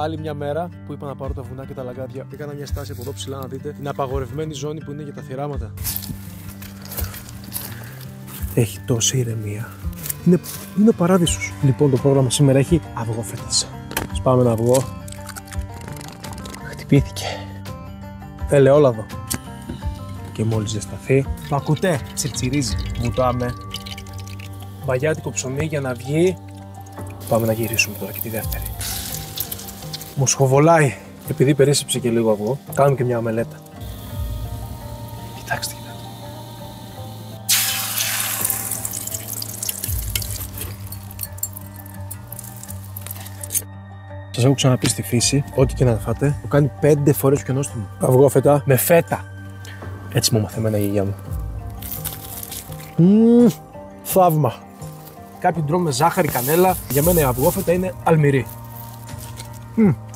Άλλη μια μέρα που είπα να πάρω τα βουνά και τα λαγκάδια. Έκανα μια στάση από εδώ ψηλά να δείτε. Είναι απαγορευμένη ζώνη που είναι για τα θυράματα. Έχει τόση ηρεμία. Είναι παράδεισος. Λοιπόν, το πρόγραμμα σήμερα έχει αυγόφετας. Σπάμε ένα αυγό. Χτυπήθηκε. Ελαιόλαδο. Και μόλις ζεσταθεί, το ακούτε, τσιρτσιρίζει. Βουτάμε. Μπαγιάτικο ψωμί για να βγει. Πάμε να γυρίσουμε τώρα και τη δεύτερη. Μοσχοβολάει. Επειδή περίσσεψε και λίγο αυγό, κάνουμε και μια ομελέτα. Κοιτάξτε. Σας έχω ξαναπεί στη φύση, ό,τι και να φάτε, το κάνει 5 φορές πιο νόστιμο. Αυγόφετα με φέτα. Έτσι μου μαθαίνει η γιαγιά μου. Θαύμα. Κάποιοι τρώμε με ζάχαρη, κανέλα. Για μένα η αυγόφετα είναι αλμυρή.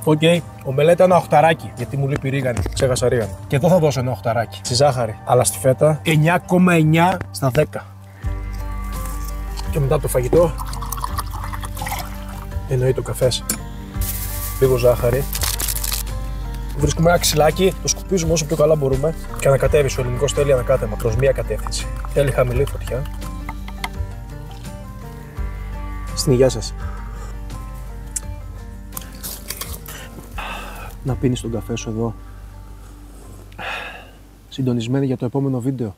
Οκ. Ομελέτα ένα οχταράκι. Γιατί μου λείπει ρίγανη. Ξέχασα ρίγανη. Και εδώ θα δώσω ένα οχταράκι. Στη ζάχαρη. Αλλά στη φέτα 9,9 στα 10. Και μετά το φαγητό εννοείται ο καφές. Λίγο ζάχαρη. Βρίσκουμε ένα ξυλάκι, το σκουπίζουμε όσο πιο καλά μπορούμε και ανακατεύει. Ο ελληνικός θέλει ανακάτεμα προς μία κατεύθυνση. Θέλει χαμηλή φωτιά. Στην υγεία σας. Να πίνεις τον καφέ σου εδώ. Συντονισμένη για το επόμενο βίντεο.